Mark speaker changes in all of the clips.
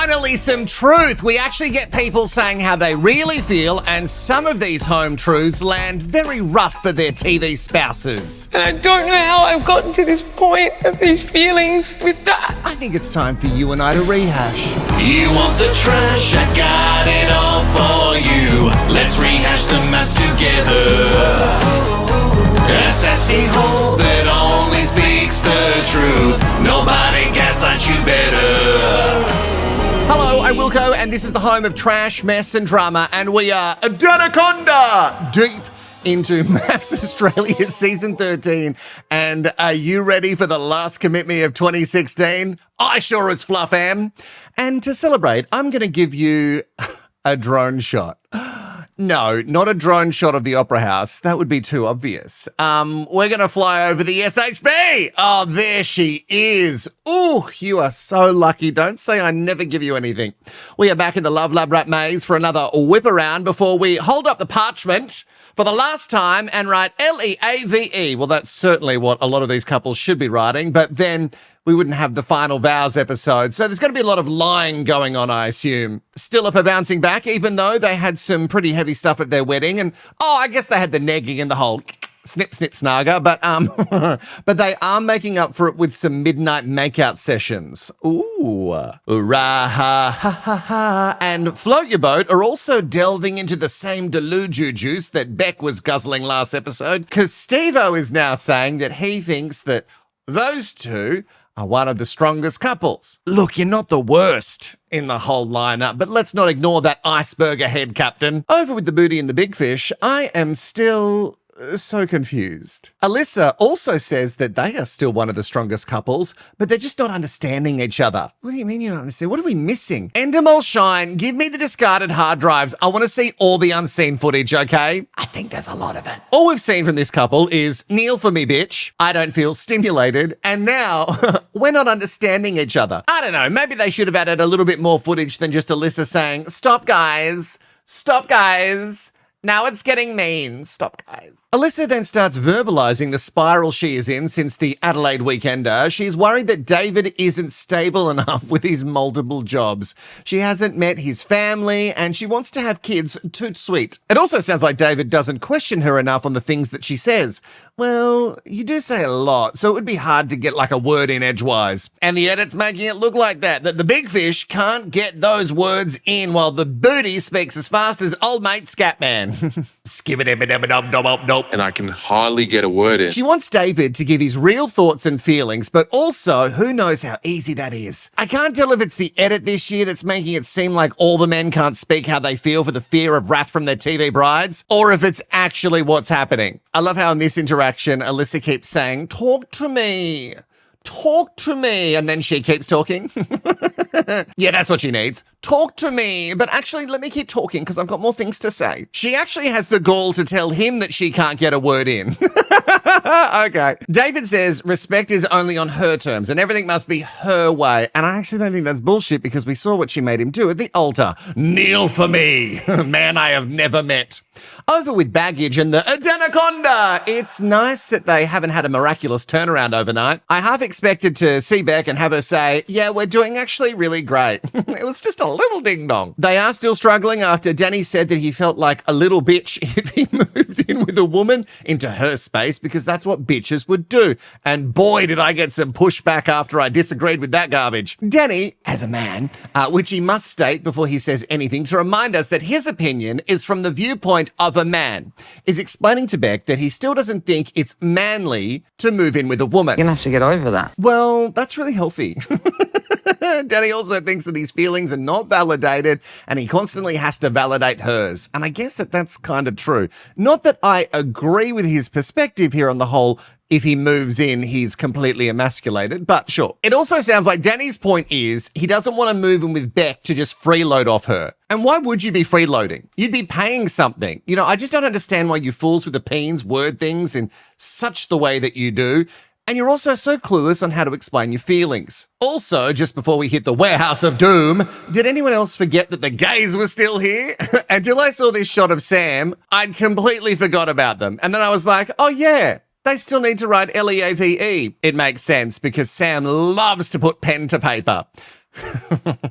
Speaker 1: Finally, some truth. We actually get people saying how they really feel, and some of these home truths land very rough for their TV spouses.
Speaker 2: And I don't know how I've gotten to this point of these feelings with that.
Speaker 1: I think it's time for you and I to rehash.
Speaker 3: You want the trash? I got it all for you. Let's rehash the mess together. A sassy hole that only speaks the truth. Nobody gaslights you better.
Speaker 1: Hello, I'm Wilko, and this is the home of trash, mess, and drama, and we are Anaconda deep into MAFS Australia Season 13. And are you ready for the last commitment of 2016? I sure as fluff am. And to celebrate, I'm going to give you a drone shot. No, not a drone shot of the Opera House. That would be too obvious. We're going to fly over the SHB. Oh, there she is. Ooh, you are so lucky. Don't say I never give you anything. We are back in the Love Lab Rat Maze for another whip around before we hold up the parchment for the last time and write Leave. Well, that's certainly what a lot of these couples should be writing, but then we wouldn't have the Final Vows episode. So there's going to be a lot of lying going on, I assume. Still up a bouncing back, even though they had some pretty heavy stuff at their wedding. And, I guess they had the negging and the whole snip, snip, snagger. But but they are making up for it with some midnight makeout sessions. Ooh. Rah, ha, ha, ha, ha. And Float Your Boat are also delving into the same Delusional juice that Beck was guzzling last episode. Because Steve-O is now saying that he thinks that those two are one of the strongest couples. Look, you're not the worst in the whole lineup, but let's not ignore that iceberg ahead, Captain. Over with the booty and the big fish, I am still so confused. Alyssa also says that they are still one of the strongest couples, but they're just not understanding each other. What do you mean you don't understand? What are we missing? Endemol Shine, give me the discarded hard drives. I want to see all the unseen footage, okay? I think there's a lot of it. All we've seen from this couple is kneel for me, bitch. I don't feel stimulated. And now we're not understanding each other. I don't know. Maybe they should have added a little bit more footage than just Alyssa saying, stop, guys. Stop, guys. Now it's getting mean. Stop, guys. Alyssa then starts verbalising the spiral she is in since the Adelaide weekender. She's worried that David isn't stable enough with his multiple jobs. She hasn't met his family and she wants to have kids toot sweet. It also sounds like David doesn't question her enough on the things that she says. Well, you do say a lot, so it would be hard to get like a word in edgewise. And the edit's making it look like that the big fish can't get those words in while the booty speaks as fast as old mate Scatman.
Speaker 4: And I can hardly get a word in.
Speaker 1: She wants David to give his real thoughts and feelings, but also who knows how easy that is. I can't tell if it's the edit this year that's making it seem like all the men can't speak how they feel for the fear of wrath from their TV brides, or if it's actually what's happening. I love how in this interaction, Alyssa keeps saying, talk to me. Talk to me. And then she keeps talking. Yeah, that's what she needs. Talk to me. But actually, let me keep talking because I've got more things to say. She actually has the gall to tell him that she can't get a word in. Okay. David says respect is only on her terms and everything must be her way. And I actually don't think that's bullshit because we saw what she made him do at the altar. Kneel for me. Man I have never met. Over with baggage and the Anaconda. It's nice that they haven't had a miraculous turnaround overnight. I half expected to see Beck and have her say, yeah, we're doing actually really great. It was just a little ding-dong. They are still struggling after Denny said that he felt like a little bitch if he moved in with a woman into her space because that's what bitches would do. And boy, did I get some pushback after I disagreed with that garbage. Denny, as a man, which he must state before he says anything to remind us that his opinion is from the viewpoint of a man, is explaining to Beck that he still doesn't think it's manly to move in with a woman.
Speaker 5: You're gonna have to get over that.
Speaker 1: Well, that's really healthy. Denny also thinks that his feelings are not validated and he constantly has to validate hers. And I guess that that's kind of true. Not that I agree with his perspective here on the whole, if he moves in, he's completely emasculated, but sure. It also sounds like Danny's point is he doesn't want to move in with Beck to just freeload off her. And why would you be freeloading? You'd be paying something. You know, I just don't understand why you fools with opinions word things in such the way that you do. And you're also so clueless on how to explain your feelings. Also, just before we hit the warehouse of doom, did anyone else forget that the gays were still here? Until I saw this shot of Sam, I'd completely forgot about them. And then I was like, oh yeah, they still need to write Leave. It makes sense because Sam loves to put pen to paper.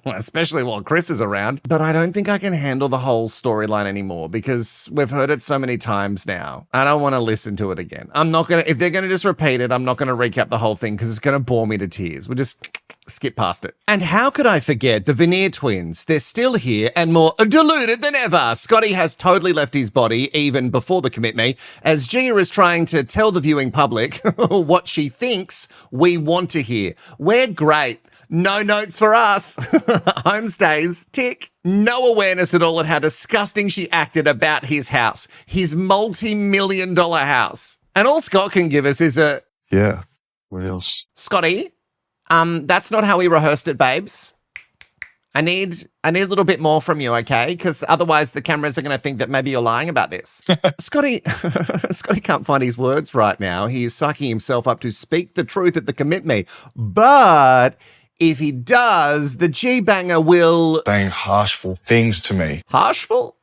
Speaker 1: especially while Chris is around. But I don't think I can handle the whole storyline anymore because we've heard it so many times now. I don't want to listen to it again. I'm not going to, if they're going to just repeat it, I'm not going to recap the whole thing because it's going to bore me to tears. We'll just skip past it. And how could I forget the Veneer twins? They're still here and more deluded than ever. Scotty has totally left his body even before the commit me, as Gia is trying to tell the viewing public what she thinks we want to hear. We're great. No notes for us. Home stays, tick. No awareness at all at how disgusting she acted about his house, his multi-million-dollar house. And all Scott can give us is a...
Speaker 5: Yeah, what else?
Speaker 1: Scotty, that's not how we rehearsed it, babes. I need a little bit more from you, okay? Because otherwise the cameras are going to think that maybe you're lying about this. Scotty can't find his words right now. He is psyching himself up to speak the truth at the commit me. But if he does, the G-banger will...
Speaker 5: Saying harshful things to me.
Speaker 1: Harshful?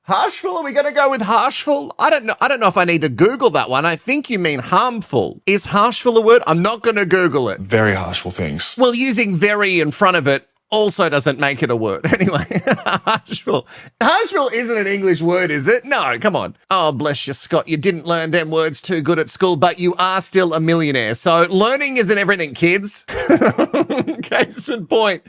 Speaker 1: Harshful? Are we going to go with harshful? I don't know if I need to Google that one. I think you mean harmful. Is harshful a word? I'm not going to Google it.
Speaker 5: Very harshful things.
Speaker 1: Well, using very in front of it also doesn't make it a word. Anyway, harshful. Harshful isn't an English word, is it? No, come on. Oh, bless you, Scott. You didn't learn them words too good at school, but you are still a millionaire. So learning isn't everything, kids. Case in point.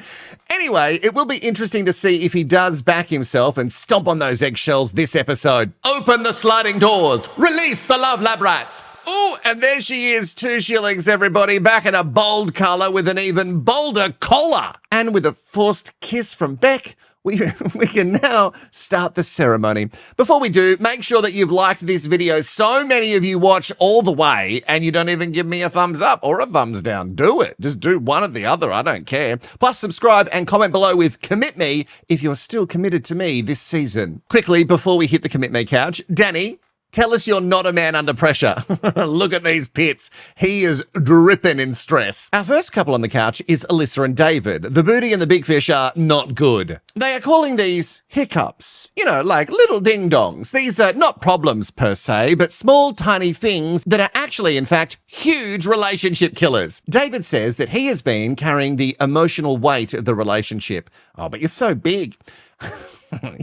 Speaker 1: Anyway, it will be interesting to see if he does back himself and stomp on those eggshells this episode. Open the sliding doors. Release the love lab rats. Ooh, and there she is, 2 shillings, everybody, back in a bold colour with an even bolder collar. And with a forced kiss from Beck, we can now start the ceremony. Before we do, make sure that you've liked this video. So many of you watch all the way and you don't even give me a thumbs up or a thumbs down. Do it. Just do one or the other. I don't care. Plus, subscribe and comment below with commit me if you're still committed to me this season. Quickly, before we hit the commit me couch, Denny, tell us you're not a man under pressure. Look at these pits. He is dripping in stress. Our first couple on the couch is Alyssa and David. The booty and the big fish are not good. They are calling these hiccups, you know, like little ding-dongs. These are not problems per se, but small, tiny things that are actually, in fact, huge relationship killers. David says that he has been carrying the emotional weight of the relationship. Oh, but you're so big.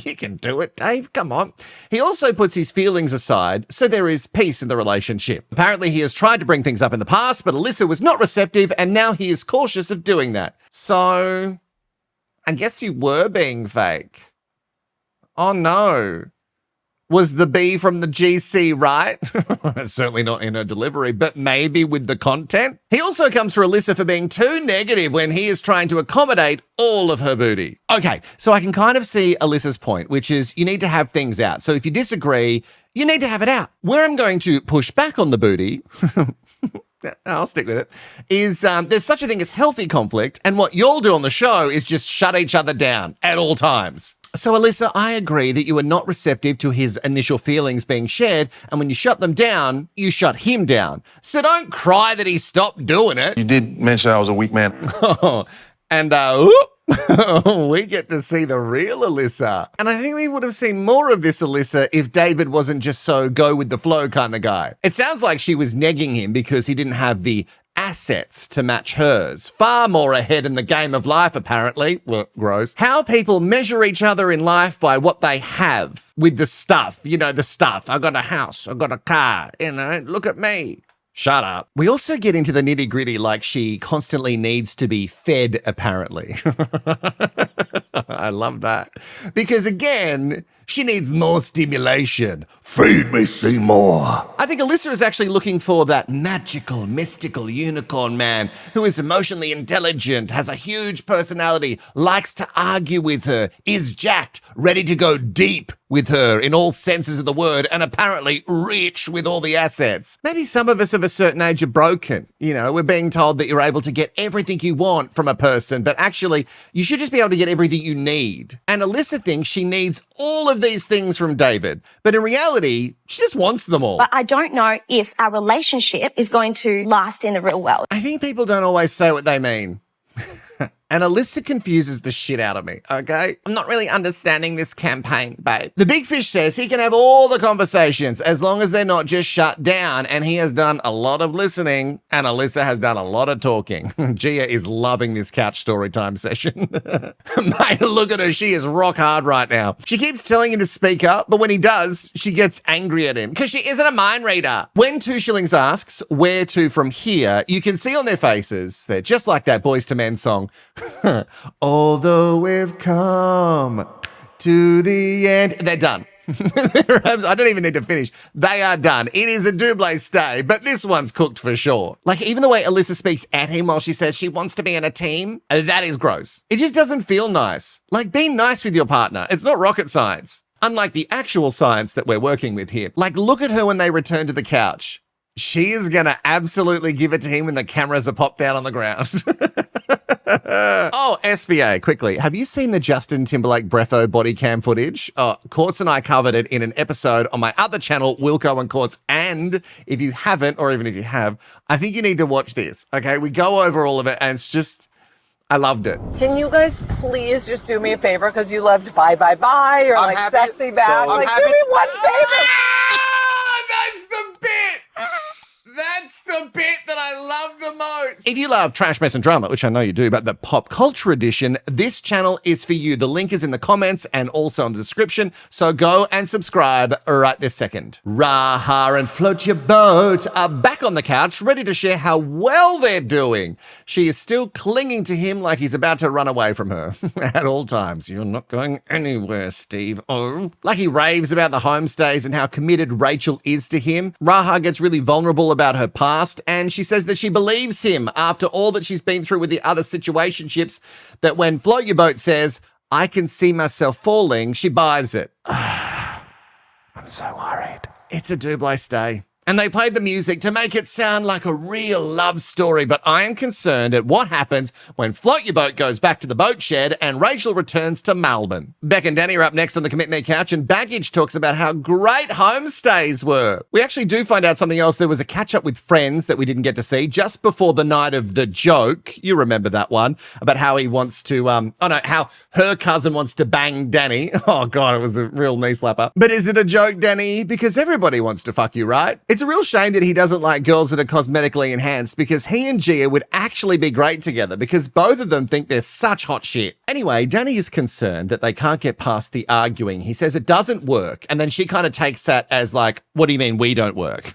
Speaker 1: You can do it, Dave. Come on. He also puts his feelings aside, so there is peace in the relationship. Apparently, he has tried to bring things up in the past, but Alyssa was not receptive, and now he is cautious of doing that. So, I guess you were being fake. Oh, no. Was the B from the GC right? Certainly not in her delivery, but maybe with the content. He also comes for Alyssa for being too negative when he is trying to accommodate all of her booty. Okay, so I can kind of see Alyssa's point, which is you need to have things out. So if you disagree, you need to have it out. Where I'm going to push back on the booty, I'll stick with it, is there's such a thing as healthy conflict, and what you'll do on the show is just shut each other down at all times. So, Alyssa, I agree that you were not receptive to his initial feelings being shared, and when you shut them down, you shut him down. So don't cry that he stopped doing it.
Speaker 5: You did mention I was a weak man.
Speaker 1: And we get to see the real Alyssa. And I think we would have seen more of this Alyssa if David wasn't just so go with the flow kind of guy. It sounds like she was negging him because he didn't have the assets to match hers. Far more ahead in the game of life, apparently. Well, gross. How people measure each other in life by what they have with the stuff. You know, the stuff. I got a house. I got a car. You know, look at me. Shut up. We also get into the nitty gritty like she constantly needs to be fed, apparently. I love that. Because again, she needs more stimulation. Feed me, Seymour. I think Alyssa is actually looking for that magical, mystical unicorn man who is emotionally intelligent, has a huge personality, likes to argue with her, is jacked, ready to go deep with her in all senses of the word, and apparently rich with all the assets. Maybe some of us of a certain age are broken. You know, we're being told that you're able to get everything you want from a person, but actually, you should just be able to get everything you need. And Alyssa thinks she needs all of these things from David, but in reality, she just wants them all.
Speaker 6: But I don't know if our relationship is going to last in the real world.
Speaker 1: I think people don't always say what they mean. And Alyssa confuses the shit out of me, okay? I'm not really understanding this campaign, babe. The big fish says he can have all the conversations as long as they're not just shut down, and he has done a lot of listening, and Alyssa has done a lot of talking. Gia is loving this couch story time session. Mate, look at her. She is rock hard right now. She keeps telling him to speak up, but when he does, she gets angry at him because she isn't a mind reader. When 2 Shillings asks where to from here, you can see on their faces, they're just like that Boys to Men song. Although we've come to the end. They're done. I don't even need to finish. They are done. It is a double stay, but this one's cooked for sure. Like, even the way Alyssa speaks at him while she says she wants to be in a team, that is gross. It just doesn't feel nice. Like, be nice with your partner. It's not rocket science. Unlike the actual science that we're working with here. Like, look at her when they return to the couch. She is going to absolutely give it to him when the cameras are popped down on the ground. Oh, SBA, quickly. Have you seen the Justin Timberlake Breatho body cam footage? Courts and I covered it in an episode on my other channel, Wilko and Courts. And if you haven't, or even if you have, I think you need to watch this, okay? We go over all of it, and it's just, I loved it.
Speaker 6: Can you guys please just do me a favor? Because you loved Bye Bye Bye or like Sexy Back. Like, do me one favor.
Speaker 1: That's the bit. That's the bit that I love the most. If you love trash, mess, and drama, which I know you do, but the pop culture edition, this channel is for you. The link is in the comments and also in the description. So go and subscribe right this second. Raha and Float Your Boat are back on the couch, ready to share how well they're doing. She is still clinging to him like he's about to run away from her at all times. You're not going anywhere, Steve. Oh. Like he raves about the homestays and how committed Rachel is to him. Raha gets really vulnerable about her past, and she says that she believes him after all that she's been through with the other situationships, that when Float Your Boat says, I can see myself falling, she buys it. I'm so worried. It's a double stay. And they played the music to make it sound like a real love story, but I am concerned at what happens when Float Your Boat goes back to the boat shed and Rachel returns to Melbourne. Beck and Denny are up next on the Commit Me couch, and Baggage talks about how great homestays were. We actually do find out something else. There was a catch-up with friends that we didn't get to see just before the night of the joke. You remember that one, about how he wants to, how her cousin wants to bang Denny. Oh God, it was a real knee slapper. But is it a joke, Denny? Because everybody wants to fuck you, right? It's a real shame that he doesn't like girls that are cosmetically enhanced, because he and Gia would actually be great together because both of them think they're such hot shit. Anyway, Danny is concerned that they can't get past the arguing. He says it doesn't work, and then she kind of takes that as like, what do you mean we don't work?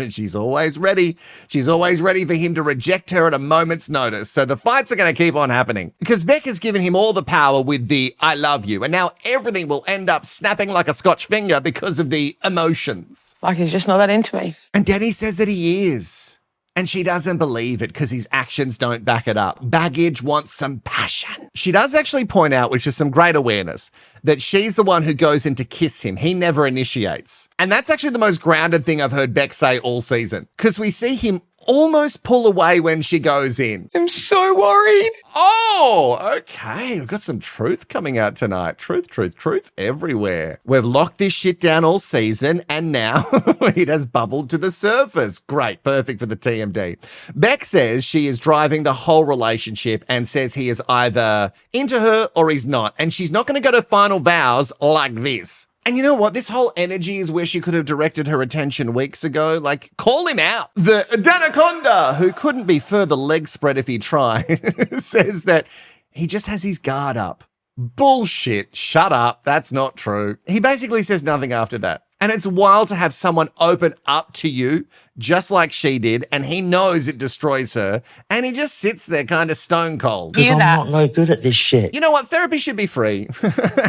Speaker 1: She's always ready. She's always ready for him to reject her at a moment's notice. So the fights are going to keep on happening because Beck has given him all the power with the I love you, and now everything will end up snapping like a Scotch finger because of the emotions.
Speaker 2: Like he's just not that into me.
Speaker 1: And Denny says that he is. And she doesn't believe it because his actions don't back it up. Baggage wants some passion. She does actually point out, which is some great awareness, that she's the one who goes in to kiss him. He never initiates. And that's actually the most grounded thing I've heard Beck say all season, because we see him almost pull away when she goes in.
Speaker 2: I'm so worried.
Speaker 1: Oh, okay. We've got some truth coming out tonight. Truth everywhere. We've locked this shit down all season, and now it has bubbled to the surface. Great. Perfect for the TMD. Beck says she is driving the whole relationship and says he is either into her or he's not. And she's not going to go to Final Vows like this. And you know what? This whole energy is where she could have directed her attention weeks ago. Like, call him out. The Danaconda, who couldn't be further leg spread if he tried, says that he just has his guard up. Bullshit. Shut up. That's not true. He basically says nothing after that. And it's wild to have someone open up to you just like she did, and he knows it destroys her, and he just sits there kind of stone cold.
Speaker 7: Because I'm not no good at this shit.
Speaker 1: You know what? Therapy should be free.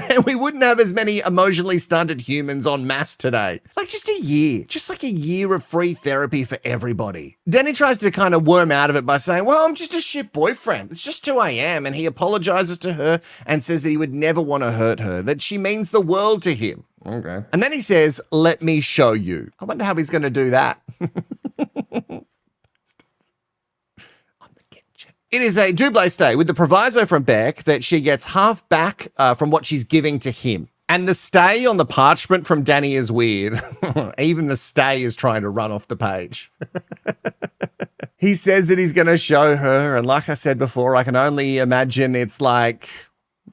Speaker 1: And we wouldn't have as many emotionally stunted humans en masse today. Like just a year. Just like a year of free therapy for everybody. Denny tries to kind of worm out of it by saying, well, I'm just a shit boyfriend. It's just who I am. And he apologizes to her and says that he would never want to hurt her, that she means the world to him. Okay. And then he says, let me show you. I wonder how he's going to do that. It is a double stay with the proviso from Beck that she gets half back from what she's giving to him. And the stay on the parchment from Danny is weird. Even the stay is trying to run off the page. He says that he's going to show her. And like I said before, I can only imagine it's like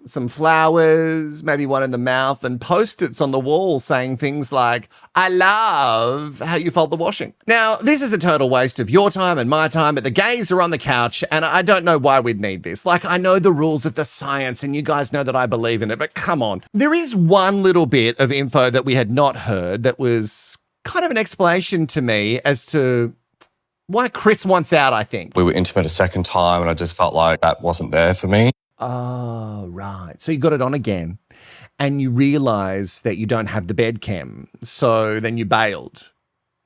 Speaker 1: some flowers, maybe one in the mouth, and post-its on the wall saying things like, I love how you fold the washing. Now, this is a total waste of your time and my time, but the gays are on the couch, and I don't know why we'd need this. Like, I know the rules of the science, and you guys know that I believe in it, but come on. There is one little bit of info that we had not heard that was kind of an explanation to me as to why Chris wants out, I think.
Speaker 5: We were intimate a second time and I just felt like that wasn't there for me.
Speaker 1: Oh, right. So you got it on again and you realize that you don't have the bed cam. So then you bailed.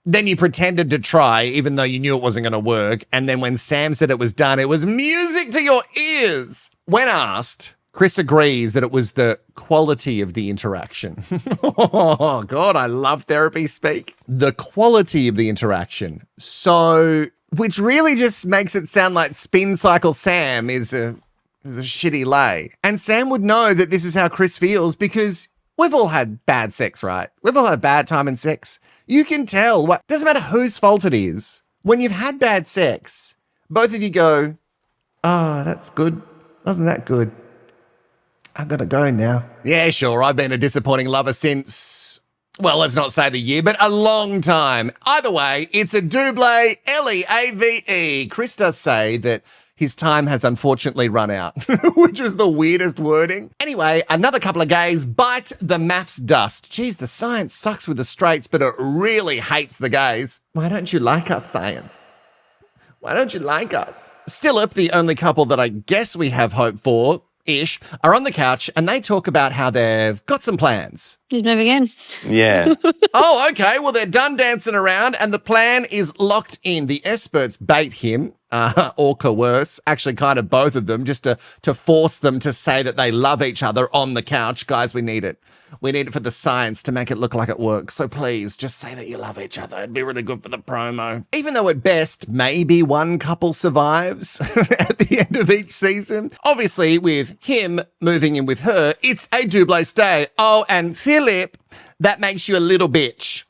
Speaker 1: Then you pretended to try even though you knew it wasn't going to work. And then when Sam said it was done, it was music to your ears. When asked, Chris agrees that it was the quality of the interaction. Oh, God, I love therapy speak. The quality of the interaction. So, which really just makes it sound like Spin Cycle Sam is a shitty lay. And Sam would know that this is how Chris feels because we've all had bad sex, right? We've all had bad time in sex. You can tell. Doesn't matter whose fault it is. When you've had bad sex, both of you go, oh, that's good. Wasn't that good? I've got to go now. Yeah, sure. I've been a disappointing lover since, well, let's not say the year, but a long time. Either way, it's a double, L-E-A-V-E. Chris does say that his time has unfortunately run out, which was the weirdest wording. Anyway, another couple of gays bite the MAFS dust. Geez, the science sucks with the straights, but it really hates the gays. Why don't you like us, science? Why don't you like us? Still up, the only couple that I guess we have hope for, ish, are on the couch and they talk about how they've got some plans.
Speaker 8: He's moving in.
Speaker 5: Yeah.
Speaker 1: Oh, okay. Well, they're done dancing around and the plan is locked in. The experts bait him or coerce, actually kind of both of them, just to force them to say that they love each other on the couch. Guys, we need it. We need it for the science to make it look like it works. So please, just say that you love each other. It'd be really good for the promo. Even though at best, maybe one couple survives at the end of each season. Obviously, with him moving in with her, it's a double stay. Oh, and Philip, that makes you a little bitch.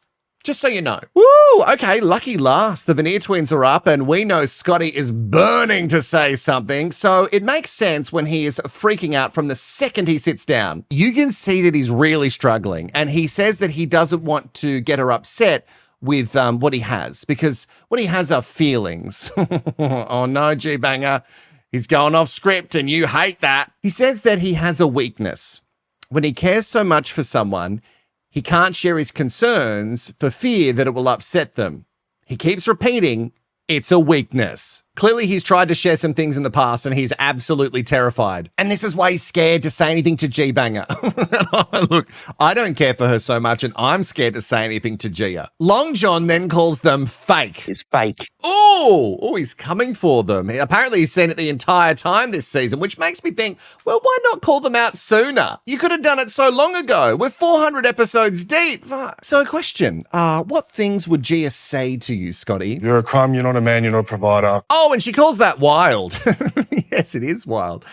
Speaker 1: Just so you know. Woo! Okay, lucky last. The Veneer twins are up and we know Scotty is burning to say something. So it makes sense when he is freaking out from the second he sits down. You can see that he's really struggling and he says that he doesn't want to get her upset with what he has because what he has are feelings. Oh no, G-Banger. He's going off script and you hate that. He says that he has a weakness. When he cares so much for someone, he can't share his concerns for fear that it will upset them. He keeps repeating, it's a weakness. Clearly, he's tried to share some things in the past and he's absolutely terrified. And this is why he's scared to say anything to G-Banger. Look, I don't care for her so much and I'm scared to say anything to Gia. Long John then calls them fake.
Speaker 7: It's fake.
Speaker 1: Oh, he's coming for them. Apparently, he's seen it the entire time this season, which makes me think, well, why not call them out sooner? You could have done it so long ago. We're 400 episodes deep. So a question, what things would Gia say to you, Scotty?
Speaker 5: You're a crumb, you're not a man, you're not a provider.
Speaker 1: Oh, and she calls that wild. Yes, it is wild.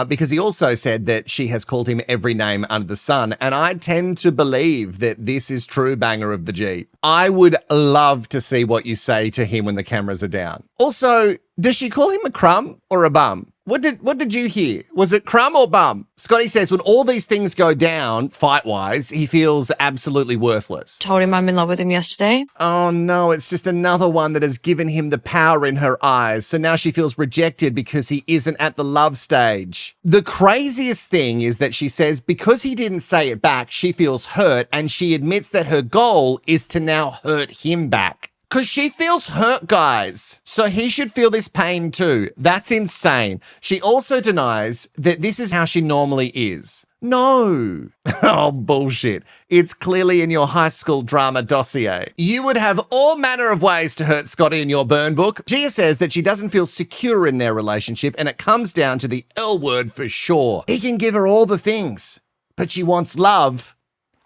Speaker 1: Because he also said that she has called him every name under the sun. And I tend to believe that this is true, Banger of the G. I would love to see what you say to him when the cameras are down. Also, does she call him a crumb or a bum? What did you hear? Was it crumb or bum? Scotty says when all these things go down, fight-wise, he feels absolutely worthless.
Speaker 8: Told him I'm in love with him yesterday.
Speaker 1: Oh no, it's just another one that has given him the power in her eyes. So now she feels rejected because he isn't at the love stage. The craziest thing is that she says because he didn't say it back, she feels hurt and she admits that her goal is to now hurt him back. Because she feels hurt, guys. So he should feel this pain too. That's insane. She also denies that this is how she normally is. No. Oh, bullshit. It's clearly in your high school drama dossier. You would have all manner of ways to hurt Scotty in your burn book. Gia says that she doesn't feel secure in their relationship and it comes down to the L word for sure. He can give her all the things, but she wants love.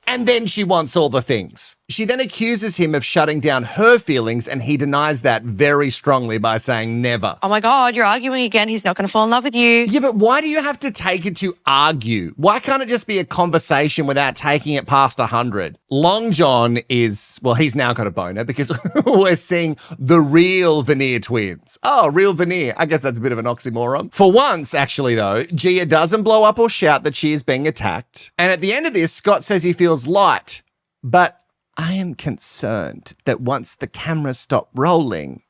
Speaker 1: And then she wants all the things. She then accuses him of shutting down her feelings, and he denies that very strongly by saying never.
Speaker 8: Oh my God, you're arguing again. He's not going to fall in love with you.
Speaker 1: Yeah, but why do you have to take it to argue? Why can't it just be a conversation without taking it past 100? Long John is, well, he's now got a boner because we're seeing the real Veneer twins. Oh, real Veneer. I guess that's a bit of an oxymoron. For once, actually, though, Gia doesn't blow up or shout that she is being attacked. And at the end of this, Scott says he feels light, but I am concerned that once the cameras stop rolling.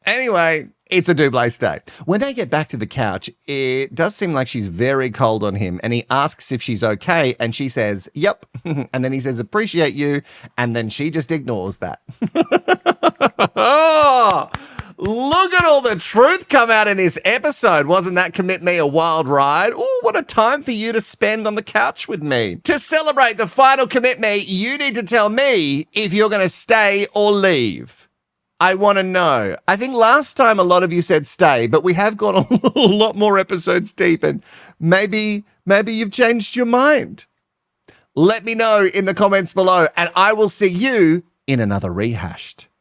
Speaker 1: Anyway, it's a double stay. When they get back to the couch, it does seem like she's very cold on him, and he asks if she's okay, and she says, yep. And then he says, appreciate you, and then she just ignores that. Oh, look at all the truth come out in this episode. Wasn't that Commit Me a wild ride? Oh, what a time for you to spend on the couch with me. To celebrate the final Commit Me, you need to tell me if you're going to stay or leave. I want to know. I think last time a lot of you said stay, but we have gone a lot more episodes deep, and maybe you've changed your mind. Let me know in the comments below, and I will see you in another Rehashed.